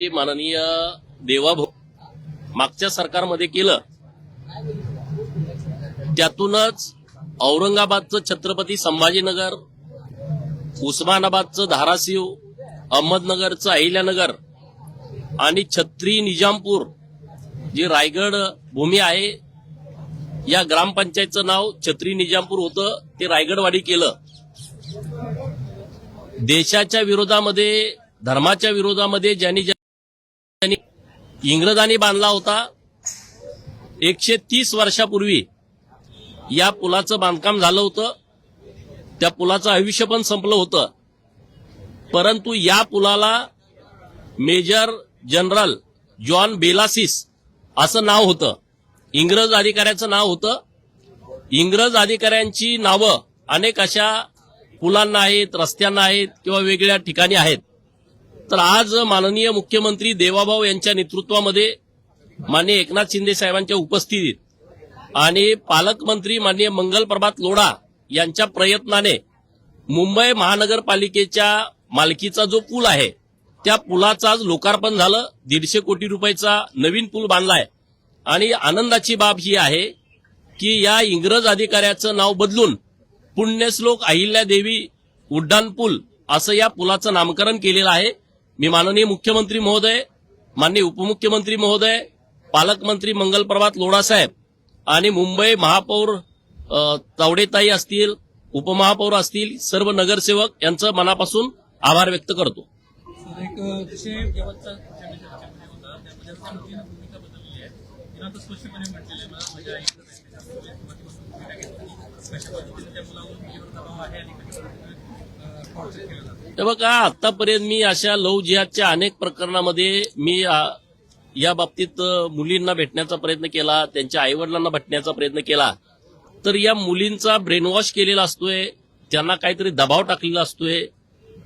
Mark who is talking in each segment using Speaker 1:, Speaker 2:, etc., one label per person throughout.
Speaker 1: माननीय देवाभाऊ मागच्या सरकारमध्ये केलं त्यातूनच औरंगाबादचं छत्रपती संभाजीनगर, उस्मानाबादचं धाराशिव, अहमदनगरचं अहिल्यानगर आणि छत्री निजामपूर जी रायगड भूमी आहे या ग्रामपंचायतचं नाव छत्री निजामपूर होतं, ते रायगडवाडी केलं. देशाच्या विरोधामध्ये, धर्माच्या विरोधामध्ये ज्यांनी इंग्रजांनी बांधला होता, 130 वर्षापूर्वी या पुलाचं बांधकाम झालं होतं. त्या पुलाचं आयुष्य पण संपलं होतं, परंतु या पुलाला मेजर जनरल जॉन बेलासिस असं नाव होतं. इंग्रज अधिकाऱ्याचं नाव होतं. इंग्रज अधिकाऱ्यांची नावं अनेक अशा पुलांना आहेत, रस्त्यांना आहेत किंवा वेगळ्या ठिकाणी आहेत. तर आज माननीय मुख्यमंत्री देवाभाऊ यांच्या नेतृत्वामध्ये, माननीय एकनाथ शिंदे साहेबांच्या उपस्थितीत आणि पालकमंत्री माननीय मंगलप्रभात लोढा यांच्या प्रयत्नाने मुंबई महानगरपालिकेच्या मालकीचा जो पूल आहे त्या पुलाचं आज लोकार्पण झालं. 150 कोटी रुपयाचा नवीन पूल बांधलाय. आणि आनंदाची बाब ही आहे की या इंग्रज अधिकाऱ्याचं नाव बदलून पुण्यश्लोक अहिल्यादेवी उड्डाण पूल असं या पुलाचं नामकरण केलेलं आहे. मी माननीय मुख्यमंत्री महोदय, माननीय उपमुख्यमंत्री महोदय, पालकमंत्री मंगलप्रभात लोढा साहेब आणि मुंबई महापौर तावडेताई असतील, उपमहापौर असतील, सर्व नगरसेवक यांचं मनापासून आभार व्यक्त करतो. हे बघा, आतापर्यंत मी अशा लव्ह जिहादच्या अनेक प्रकरणामध्ये मी या बाबतीत मुलींना भेटण्याचा प्रयत्न केला, त्यांच्या आईवडिलांना भेटण्याचा प्रयत्न केला. तर या मुलींचा ब्रेनवॉश केलेला असतोय, त्यांना काहीतरी दबाव टाकलेला असतोय.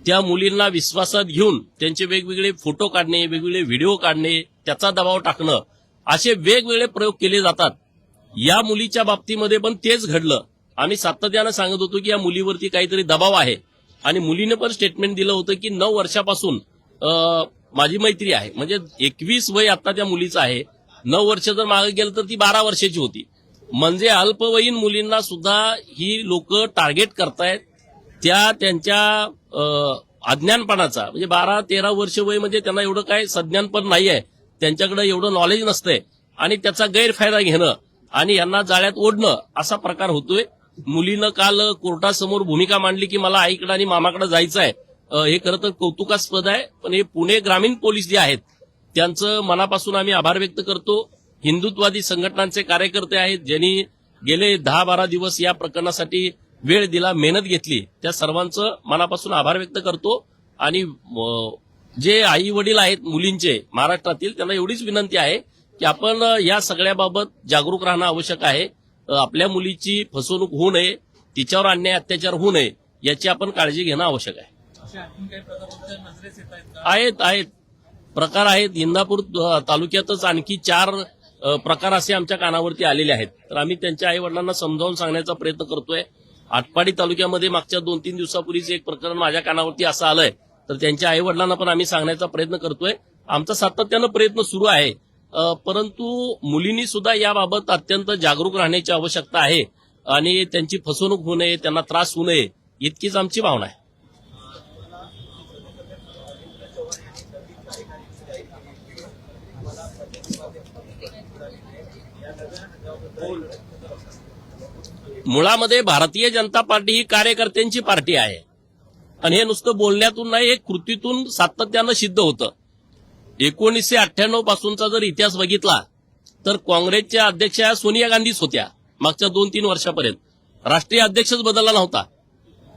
Speaker 1: त्या मुलींना विश्वासात घेऊन त्यांचे वेगवेगळे फोटो काढणे, वेगवेगळे व्हिडिओ काढणे, त्याचा दबाव टाकणं, असे वेगवेगळे प्रयोग केले जातात. या मुलीच्या बाबतीमध्ये पण तेच घडलं. आम्ही सातत्यानं सांगत होतो की या मुलीवरती काहीतरी दबाव आहे आणि मुलीने पण स्टेटमेंट दिलं होतं की 9 वर्षापासून माझी मैत्री आहे. म्हणजे 21 वय आता त्या मुलीचं आहे. 9 वर्ष जर मागे गेलं तर ती 12 वर्षाची होती. म्हणजे अल्पवयीन मुलींना सुद्धा ही लोक टार्गेट करतायत. त्यांच्या अज्ञानपणाचा, म्हणजे 12-13 वर्ष वय म्हणजे त्यांना एवढं काय संज्ञानपण नाही आहे, त्यांच्याकडे एवढं नॉलेज नसतंय आणि त्याचा गैरफायदा घेणं आणि यांना जाळ्यात ओढणं असा प्रकार होतोय. मुलीनं काल कोर्टासमोर भूमिका मांडली की मला आईकडे आणि मामाकडे जायचं आहे. हे खरं तर कौतुकास्पद आहे. पण हे पुणे ग्रामीण पोलीस जे आहेत त्यांचं मनापासून आम्ही आभार व्यक्त करतो. हिंदुत्ववादी संघटनांचे कार्यकर्ते आहेत ज्यांनी गेले 10-12 दिवस या प्रकरणासाठी वेळ दिला, मेहनत घेतली, त्या सर्वांचं मनापासून आभार व्यक्त करतो. आणि जे आई वडील आहेत मुलींचे महाराष्ट्रातील, त्यांना एवढीच विनंती आहे की आपण या सगळ्याबाबत जागरूक राहणं आवश्यक आहे. आपल्या मुलीची फसवणूक होऊ नये, तिच्यावर अन्याय अत्याचार होऊ नये याची आपण काळजी घेणं आवश्यक आहे. आहेत प्रकार आहेत. इंदापूर तालुक्यातच आणखी 4 प्रकार असे आमच्या कानावरती आलेले आहेत. तर आम्ही त्यांच्या आई वडिलांना समजावून सांगण्याचा प्रयत्न करतोय. आटपाडी तालुक्यामध्ये मागच्या 2-3 दिवसापूर्वीच एक प्रकरण माझ्या कानावरती असं आलंय, तर त्यांच्या आई वडिलांना पण आम्ही सांगण्याचा प्रयत्न करतोय. आमचा सातत्यानं प्रयत्न सुरू आहे. परंतु मुलींनी सुद्धा याबाबत अत्यंत जागरूक राहण्याची आवश्यकता आहे आणि त्यांची फसवणूक होऊ नये, त्यांना त्रास होऊ नये इतकीच आमची भावना आहे. मुळामध्ये भारतीय जनता पार्टी ही कार्यकर्त्यांची पार्टी आहे आणि हे नुसतं बोलण्यातून नाही, हे कृतीतून सातत्यानं सिद्ध होतं. 1998 पासूनचा जर इतिहास बघितला तर काँग्रेसच्या अध्यक्षा सोनिया गांधीच होत्या. मागच्या 2-3 वर्षापर्यंत राष्ट्रीय अध्यक्षच बदलला नव्हता.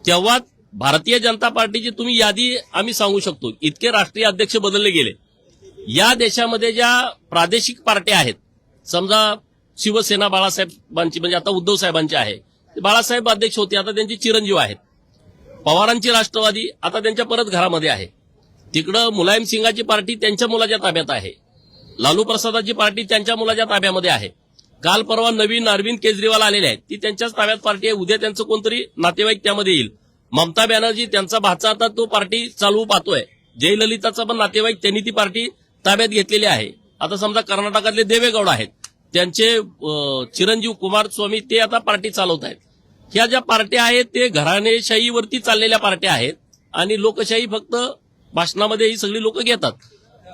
Speaker 1: तेव्हा भारतीय जनता पार्टीची तुम्ही यादी आम्ही सांगू शकतो, इतके राष्ट्रीय अध्यक्ष बदलले गेले. या देशामध्ये ज्या प्रादेशिक पार्ट्या आहेत, समजा शिवसेना बाळासाहेबांची, म्हणजे आता उद्धव साहेबांची आहे, बाळासाहेब अध्यक्ष होते, आता त्यांचे चिरंजीव आहेत. पवारांची राष्ट्रवादी आता त्यांच्या परत घरामध्ये आहे. तिकडं मुलायम सिंगाची पार्टी त्यांच्या मुलाच्या ताब्यात आहे. लालू प्रसादाची पार्टी त्यांच्या मुलाच्या ताब्यामध्ये आहे. काल परवा नवीन अरविंद केजरीवाल आलेले आहेत, ती त्यांच्याच ताब्यात पार्टी आहे. उद्या त्यांचं कोणतरी नातेवाईक त्यामध्ये येईल. ममता बॅनर्जी त्यांचा भाचा आता तो पार्टी चालवू पाहतोय. जयललिताचा पण नातेवाईक त्यांनी ती पार्टी ताब्यात घेतलेली आहे. आता समजा कर्नाटकातले देवेगौड आहेत, त्यांचे चिरंजीव कुमारस्वामी ते आता पार्टी चालवत आहेत. ह्या ज्या पार्ट्या आहेत ते घराणेशाहीवरती चाललेल्या पार्ट्या आहेत आणि लोकशाही फक्त भाषणामध्ये ही सगळी लोक घेतात.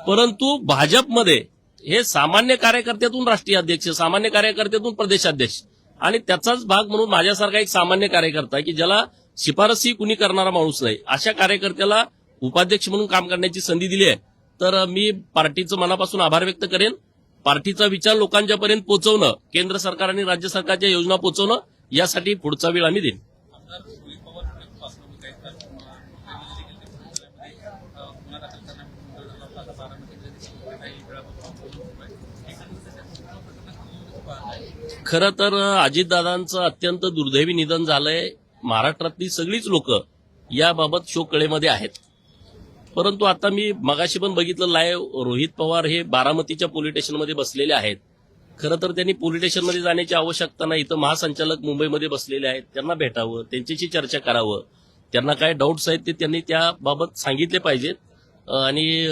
Speaker 1: परंतु भाजपमध्ये हे सामान्य कार्यकर्त्यातून राष्ट्रीय अध्यक्ष, सामान्य कार्यकर्त्यातून प्रदेशाध्यक्ष आणि त्याचाच भाग म्हणून माझ्यासारखा एक सामान्य कार्यकर्ता की ज्याला शिफारसही कुणी करणारा माणूस नाही, अशा कार्यकर्त्याला उपाध्यक्ष म्हणून काम करण्याची संधी दिली आहे. तर मी पार्टीचं मनापासून आभार व्यक्त करेन. पार्टीचा विचार लोकांच्यापर्यंत पोहोचवणं, केंद्र सरकार आणि राज्य सरकारच्या योजना पोहोचवणं, यासाठी पुढचा वेळ आम्ही देईन. खरं तर अजितदादांचं अत्यंत दुर्दैवी निधन झालंय. महाराष्ट्रातली सगळीच लोक याबाबत शोककळेमध्ये आहेत. परंतु आता मी मगाशी पण बघितलं लाईव्ह, रोहित पवार हे बारामतीच्या पोलीस स्टेशनमध्ये बसलेले आहेत. खरं तर त्यांनी पोलीस स्टेशनमध्ये जाण्याची आवश्यकता नाही. इथं महासंचालक मुंबईमध्ये बसलेले आहेत, त्यांना भेटावं, त्यांच्याशी चर्चा करावं. त्यांना काय डाऊट्स आहेत ते त्यांनी त्याबाबत सांगितले पाहिजेत आणि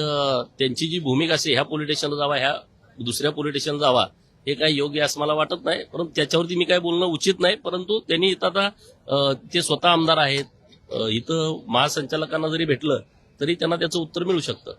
Speaker 1: त्यांची जी भूमिका असेल, ह्या पोलीस स्टेशनला जावा, ह्या दुसऱ्या पोलीस स्टेशनला जावा, हे काही योग्य असं मला वाटत नाही. परंतु त्याच्यावरती मी काय बोलणं उचित नाही. परंतु त्यांनी इथं आता ते स्वतः आमदार आहेत, इथं महासंचालकांना जरी भेटलं तरी त्यांना त्याचं उत्तर मिळू शकतं.